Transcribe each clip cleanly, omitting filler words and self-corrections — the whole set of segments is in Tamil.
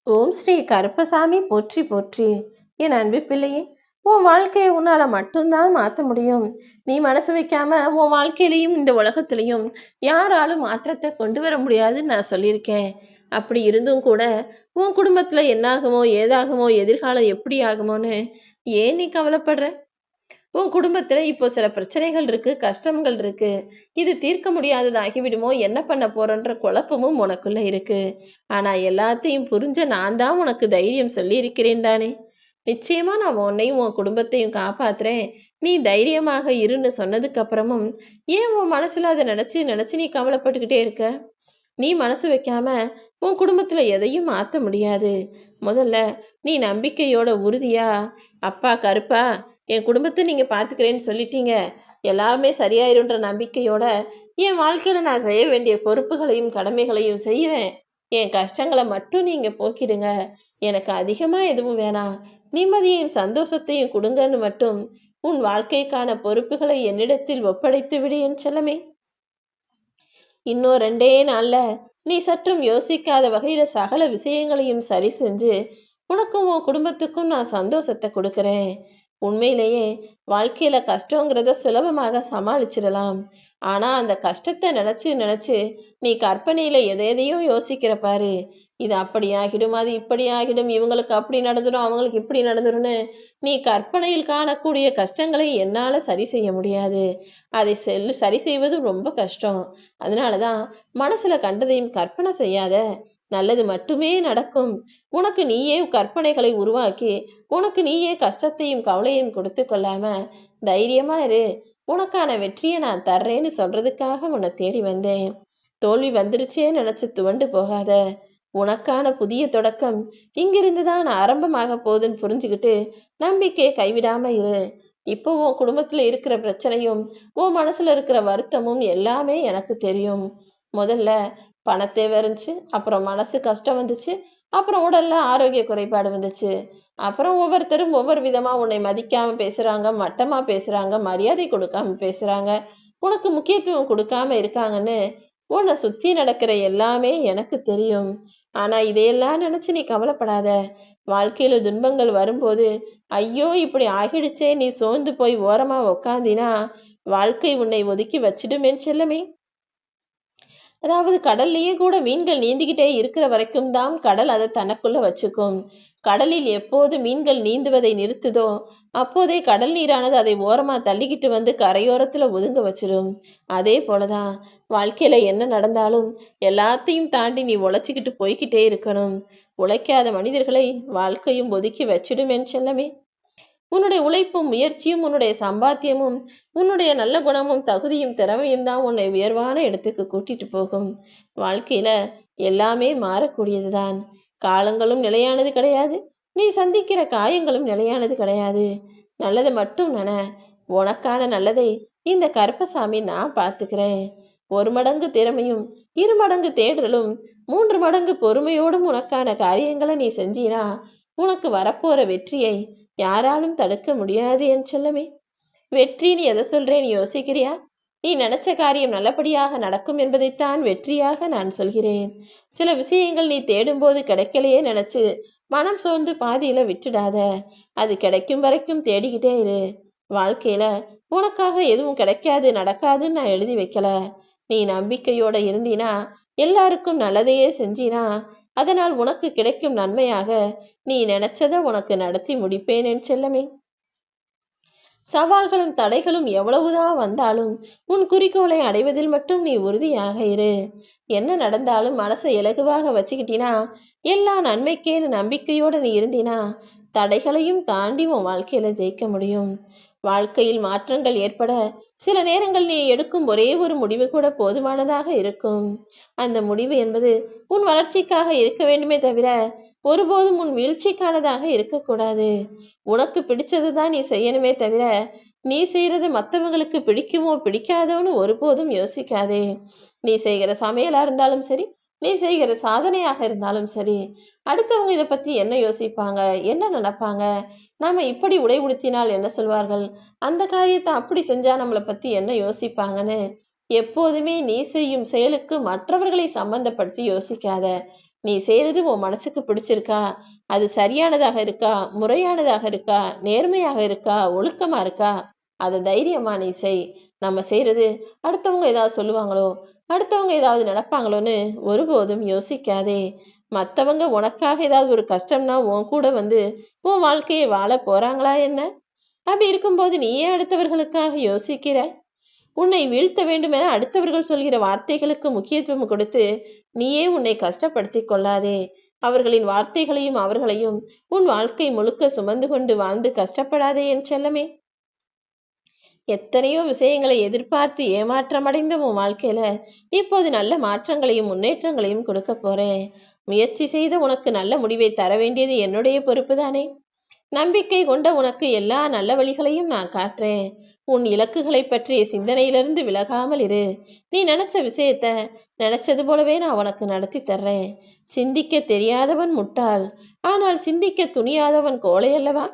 ஓம் ஸ்ரீ கருப்பசாமி போற்றி போற்றி. என் அன்பு பிள்ளையே, உன் வாழ்க்கையை உன்னால மட்டும்தான் மாத்த முடியும். நீ மனசு வைக்காம உன் வாழ்க்கையிலையும் இந்த உலகத்திலையும் யாராலும் மாற்றத்தை கொண்டு வர முடியாதுன்னு நான் சொல்லியிருக்கேன். அப்படி இருந்தும் கூட உன் குடும்பத்துல என்னாகுமோ ஏதாகுமோ எதிர்காலம் எப்படி ஆகுமோன்னு ஏன் நீ கவலைப்படுற? உன் குடும்பத்துல இப்போ சில பிரச்சனைகள் இருக்கு, கஷ்டங்கள் இருக்கு. இது தீர்க்க முடியாததாகிவிடுமோ, என்ன பண்ண போறன்ற குழப்பமும் உனக்குள்ள இருக்கு. ஆனா எல்லாத்தையும் புரிஞ்ச நான் தான் உனக்கு தைரியம் சொல்லி இருக்கிறேன் தானே. நிச்சயமா நான் உன்னையும் உன் குடும்பத்தையும் காப்பாத்துறேன். நீ தைரியமாக இருன்னு சொன்னதுக்கு அப்புறமும் ஏன் உன் மனசுல அதை நினைச்சு நினைச்சு நீ கவலைப்பட்டுக்கிட்டே இருக்க? நீ மனசு வைக்காம உன் குடும்பத்துல எதையும் மாத்த முடியாது. முதல்ல நீ நம்பிக்கையோட உறுதியா, அப்பா கருப்பா என் குடும்பத்தை நீங்க பாத்துக்கிறேன்னு சொல்லிட்டீங்க, எல்லாமே சரியாயிருன்ற நம்பிக்கையோட என் வாழ்க்கையில நான் செய்ய வேண்டிய பொறுப்புகளையும் கடமைகளையும் செய்யறேன். என் கஷ்டங்களை மட்டும் நீங்க போக்கிடுங்க. எனக்கு அதிகமா எதுவும் வேணாம், நிம்மதியையும் சந்தோஷத்தையும் கொடுங்கன்னு மட்டும் உன் வாழ்க்கைக்கான பொறுப்புகளை என்னிடத்தில் ஒப்படைத்து விடு என் செல்லமே. இன்னும் 2 நாள்ல நீ சற்றும் யோசிக்காத வகையில சகல விஷயங்களையும் சரி செஞ்சு உனக்கும் உன் குடும்பத்துக்கும் நான் சந்தோஷத்தை கொடுக்கறேன். உண்மையிலேயே வாழ்க்கையில கஷ்டங்கிறத சுலபமாக சமாளிச்சிடலாம். ஆனா அந்த கஷ்டத்தை நினைச்சு நினைச்சு நீ கற்பனையில எதையோ யோசிக்கிற பாரு. இது அப்படி ஆகிடும், அது இப்படி ஆகிடும், இவங்களுக்கு அப்படி நடந்துடும், அவங்களுக்கு இப்படி நடந்துரும்னு நீ கற்பனையில் காணக்கூடிய கஷ்டங்களை என்னால சரி செய்ய முடியாது. அதை சரி செய்வது ரொம்ப கஷ்டம். அதனாலதான் மனசுல கண்டதையும் கற்பனை செய்யாத. நல்லது மட்டுமே நடக்கும். உனக்கு நீயே கற்பனைகளை உருவாக்கி உனக்கு நீயே கஷ்டத்தையும் கவலையும் கொடுத்து கொள்ளாம தைரியமா இரு. உனக்கான வெற்றியை நான் தர்றேன்னு சொல்றதுக்காக உன்னை தேடி வந்தேன். தோல்வி வந்துருச்சே நினைச்சு துவண்டு போகாத. உனக்கான புதிய தொடக்கம் இங்கிருந்துதான் ஆரம்பமாக போகுதுன்னு புரிஞ்சுக்கிட்டு நம்பிக்கையை கைவிடாம இரு. இப்போ உன் குடும்பத்துல இருக்கிற பிரச்சனையும் உன் மனசுல இருக்கிற வருத்தமும் எல்லாமே எனக்கு தெரியும். முதல்ல பணத்தேவை இருந்துச்சு, அப்புறம் மனசு கஷ்டம் வந்துச்சு, அப்புறம் உடல்ல ஆரோக்கிய குறைபாடு வந்துச்சு. அப்புறம் ஒவ்வொருத்தரும் ஒவ்வொரு விதமா உன்னை மதிக்காம பேசுறாங்க, மட்டமா பேசுறாங்க, மரியாதை கொடுக்காம பேசுறாங்க, உனக்கு முக்கியத்துவம் கொடுக்காம இருக்காங்கன்னு உன்னை சுத்தி நடக்கிற எல்லாமே எனக்கு தெரியும். ஆனா இதையெல்லாம் நினைச்சு நீ கவலைப்படாத. வாழ்க்கையில துன்பங்கள் வரும்போது ஐயோ இப்படி ஆகிடுச்சே நீ சோர்ந்து போய் ஓரமா உக்காந்தினா வாழ்க்கை உன்னை ஒதுக்கி வச்சிடுமே செல்லமே. அதாவது கடல்லையே கூட மீன்கள் நீந்திக்கிட்டே இருக்கிற வரைக்கும் தான் கடல் அதை தனக்குள்ள வச்சுக்கும். கடலில் எப்போது மீன்கள் நீந்துவதை நிறுத்துதோ அப்போதே கடல் நீரானது அதை ஓரமா தள்ளிக்கிட்டு வந்து கரையோரத்துல ஒதுங்க வச்சிடும். அதே போலதான் வாழ்க்கையில என்ன நடந்தாலும் எல்லாத்தையும் தாண்டி நீ உழைச்சிக்கிட்டு போய்கிட்டே இருக்கணும். உழைக்காத மனிதர்களை வாழ்க்கையும் ஒதுக்கி வச்சிடுமேன் செல்லமே. உன்னுடைய உழைப்பும் முயற்சியும் உன்னுடைய சம்பாத்தியமும் உன்னுடைய நல்ல குணமும் தகுதியும் திறமையும் தான் உன்னை உயர்வான இடத்துக்கு கூட்டிட்டு போகும். வாழ்க்கையில எல்லாமே மாறக்கூடியதுதான். காலங்களும் நிலையானது கிடையாது, நீ சந்திக்கிற காயங்களும் நிலையானது கிடையாது. நல்லது மட்டும் உனக்கான நல்லதை இந்த கருப்பசாமி நான் பார்த்துக்கிறேன். 1 மடங்கு திறமையும் 2 மடங்கு தேடலும் 3 மடங்கு பொறுமையோடும் உனக்கான காரியங்களை நீ செஞ்சீனா உனக்கு வரப்போற வெற்றியை யாராலும் தடுக்க முடியாது என் செல்லமே. வெற்றின்னு எதை சொல்றேன்னு யோசிக்கிறியா? நீ நினைச்ச காரியம் நல்லபடியாக நடக்கும் என்பதைத்தான் வெற்றியாக நான் சொல்கிறேன். சில விஷயங்கள் நீ தேடும்போது கிடைக்கலையே நினைச்சு மனம் சோர்ந்து பாதியில விட்டுடாத. அது கிடைக்கும் வரைக்கும் தேடிக்கிட்டே இரு. வாழ்க்கையில உனக்காக எதுவும் கிடைக்காது நடக்காதுன்னு நான் எழுதி வைக்கல. நீ நம்பிக்கையோட இருந்தீனா, எல்லாருக்கும் நல்லதையே செஞ்சினா, அதனால் உனக்கு கிடைக்கும் நன்மையாக நீ நினைச்சத உனக்கு நடத்தி முடிப்பேன் என் செல்லமே. சவால்களும் தடைகளும் எவ்வளவுதான் வந்தாலும் உன் குறிக்கோளை அடைவதில் மட்டும் நீ உறுதியாக இரு. என்ன நடந்தாலும் மனசை இலகுவாக வச்சுக்கிட்டினா, எல்லா நன்மைக்கேன்னு நம்பிக்கையோட நீ இருந்தினா, தடைகளையும் தாண்டி உன் வாழ்க்கையில ஜெயிக்க முடியும். வாழ்க்கையில் மாற்றங்கள் ஏற்பட சில நேரங்கள் நீ எடுக்கும் ஒரே ஒரு முடிவு கூட போதுமானதாக இருக்கும். அந்த முடிவு என்பது உன் வளர்ச்சிக்காக இருக்க வேண்டுமே தவிர ஒருபோதும் உன் வீழ்ச்சிக்கானதாக இருக்கக்கூடாது. உனக்கு பிடிச்சதுதான் நீ செய்யணுமே தவிர நீ செய்யறது மற்றவங்களுக்கு பிடிக்குமோ பிடிக்காதோன்னு ஒருபோதும் யோசிக்காதே. நீ செய்கிற சமையலா இருந்தாலும் சரி, நீ செய்கிற சாதனையாக இருந்தாலும் சரி, அடுத்தவங்க இதை பத்தி என்ன யோசிப்பாங்க, என்ன நினைப்பாங்க, நாம இப்படி உடை உடுத்தினால் என்ன சொல்வார்கள், அந்த காரியத்தை அப்படி செஞ்சா நம்மளை பத்தி என்ன யோசிப்பாங்கன்னு எப்போதுமே நீ செய்யும் செயலுக்கு மற்றவர்களை சம்பந்தப்படுத்தி யோசிக்காத. நீ செய்யறது உன் மனசுக்கு பிடிச்சிருக்கா, அது சரியானதாக இருக்கா, முறையானதாக இருக்கா, நேர்மையாக இருக்கா, ஒழுக்கமா இருக்கா, அதை தைரியமா நீ செய். நம்ம செய்யறது அடுத்தவங்க ஏதாவது சொல்லுவாங்களோ, அடுத்தவங்க ஏதாவது நினைப்பாங்களோன்னு ஒருபோதும் யோசிக்காதே. மத்தவங்க உனக்காக ஏதாவது ஒரு கஷ்டம்னா உன் கூட வந்து உன் வாழ்க்கையை வாழ போறாங்களா என்ன? அப்படி இருக்கும்போது நீ ஏன் அடுத்தவர்களுக்காக யோசிக்கிற? உன்னை வீழ்த்த வேண்டுமென அடுத்தவர்கள் சொல்கிற வார்த்தைகளுக்கு முக்கியத்துவம் கொடுத்து நீயே உன்னை கஷ்டப்படுத்திக் கொள்ளாதே. அவர்களின் வார்த்தைகளையும் அவர்களையும் உன் வாழ்க்கை முழுக்க சுமந்து கொண்டு வாழ்ந்து கஷ்டப்படாதே என் செல்லமே. எத்தனையோ விஷயங்களை எதிர்பார்த்து ஏமாற்றமடைந்த உன் வாழ்க்கையில இப்போது நல்ல மாற்றங்களையும் முன்னேற்றங்களையும் கொடுக்க போறேன். முயற்சி செய்த உனக்கு நல்ல முடிவை தர வேண்டியது என்னுடைய பொறுப்பு தானே. நம்பிக்கை கொண்ட உனக்கு எல்லா நல்ல வழிகளையும் நான் காட்டுறேன். உன் இலக்குகளை பற்றிய சிந்தனையிலிருந்து விலகாமல் இரு. நீ நினைச்ச விஷயத்த நினைச்சது போலவே நான் உனக்கு நடத்தி தர்றேன். சிந்திக்க தெரியாதவன் முட்டாள், ஆனால் சிந்திக்க துணியாதவன் கோழை அல்லவா?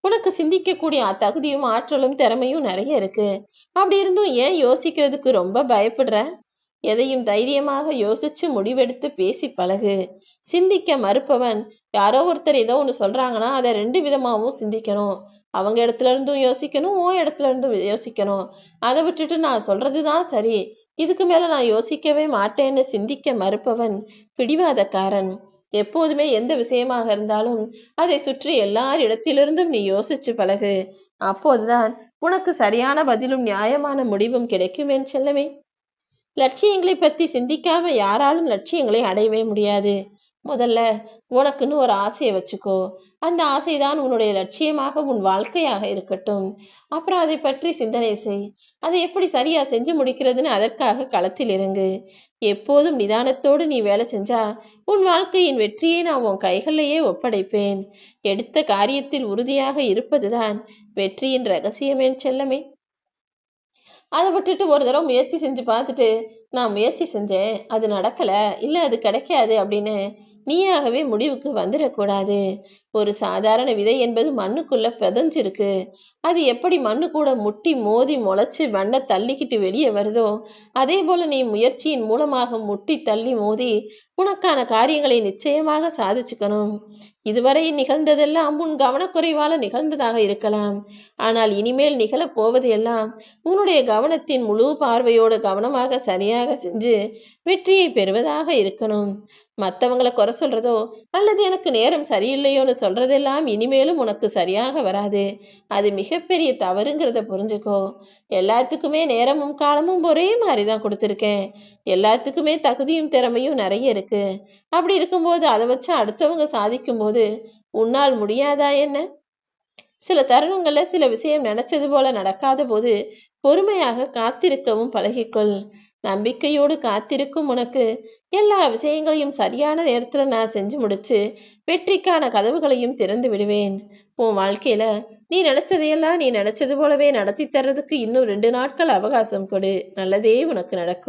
உனக்கு சிந்திக்கக்கூடிய தகுதியும் ஆற்றலும் திறமையும் நிறைய இருக்கு. அப்படி இருந்தும் ஏன் யோசிக்கிறதுக்கு ரொம்ப பயப்படுற? எதையும் தைரியமாக யோசிச்சு முடிவெடுத்து பேசி பழகு. சிந்திக்க மறுப்பவன் யாரோ ஒருத்தர் ஏதோ ஒன்று சொல்றாங்கன்னா அதை 2 விதமாகவும் சிந்திக்கணும். அவங்க இடத்துல இருந்தும் யோசிக்கணும், உன் இடத்துல இருந்தும் யோசிக்கணும். அதை விட்டுட்டு நான் சொல்றதுதான் சரி, இதுக்கு மேல நான் யோசிக்கவே மாட்டேன்னு சிந்திக்க மறுப்பவன் பிடிவாதக்காரன். எப்போதுமே எந்த விஷயமாக இருந்தாலும் அதை சுற்றி எல்லார் இடத்திலிருந்தும் நீ யோசிச்சு பழகு. அப்போதுதான் உனக்கு சரியான பதிலும் நியாயமான முடிவும் கிடைக்கும் என் செல்லமே. லட்சியங்களை பத்தி சிந்திக்காம யாராலும் லட்சியங்களை அடையவே முடியாது. முதல்ல உனக்குன்னு ஒரு ஆசையை வச்சுக்கோ. அந்த ஆசைதான் உன்னுடைய லட்சியமாக உன் வாழ்க்கையாக இருக்கட்டும். அப்புறம் அதை பற்றி சிந்தனை செய். அதை எப்படி சரியா செஞ்சு முடிக்கிறதுன்னு அதற்காக களத்தில் இறங்கு. எப்போதும் நிதானத்தோடு நீ வேலை செஞ்சா உன் வாழ்க்கையின் வெற்றியை நான் உன் கைகளிலேயே ஒப்படைப்பேன். எடுத்த காரியத்தில் உறுதியாக இருப்பதுதான் வெற்றியின் ரகசியமே செல்லமே. அதை விட்டுட்டு ஒரு தடவை முயற்சி செஞ்சு பார்த்துட்டு நான் முயற்சி செஞ்சேன், அது நடக்கல, இல்லை அது கிடைக்காது அப்படின்னு நீயாகவே முடிவுக்கு வந்துடக்கூடாது. ஒரு சாதாரண விதை என்பது மண்ணுக்குள்ள புதைஞ்சிருக்கு. அது எப்படி மண்ணு கூட முட்டி மோதி முளைச்சு மண்ணை தள்ளிக்கிட்டு வெளியே வருதோ, அதே போல நீ முயற்சியின் மூலமாக முட்டி தள்ளி மோதி உனக்கான காரியங்களை நிச்சயமாக சாதிச்சுக்கணும். இதுவரை நிகழ்ந்ததெல்லாம் உன் கவனக்குறைவால நிகழ்ந்ததாக இருக்கலாம். ஆனால் இனிமேல் நிகழப் போவது எல்லாம் உன்னுடைய கவனத்தின் முழு பார்வையோடு கவனமாக சரியாக செஞ்சு வெற்றியை பெறுவதாக இருக்கணும். மற்றவங்களை குறை சொல்றதோ அல்லது எனக்கு நேரம் சரியில்லையோன்னு சொல்றதெல்லாம் இனிமேலும் உனக்கு சரியாக வராது. அது மிகப்பெரிய தவறுங்கிறத புரிஞ்சுக்கோ. எல்லாத்துக்குமே நேரமும் காலமும் ஒரே மாதிரி தான் கொடுத்துருக்கேன். எல்லாத்துக்குமே தகுதியும் திறமையும் நிறைய இருக்கு. அப்படி இருக்கும்போது அதை வச்சு அடுத்தவங்க சாதிக்கும் போது உன்னால் முடியாதா என்ன? சில தருணங்கள்ல சில விஷயம் நினைச்சது போல நடக்காத போது பொறுமையாக காத்திருக்கவும் பழகிக்கொள். நம்பிக்கையோடு காத்திருக்கும் உனக்கு எல்லா விஷயங்களையும் சரியான நேரத்துல நான் செஞ்சு முடிச்சு வெற்றிக்கான கதவுகளையும் திறந்து விடுவேன். உன் வாழ்க்கையில நீ நினைச்சதையெல்லாம் நீ நினைச்சது போலவே நடத்தி தர்றதுக்கு இன்னும் 2 நாட்கள் அவகாசம் கொடு. நல்லதே உனக்கு நடக்கும்.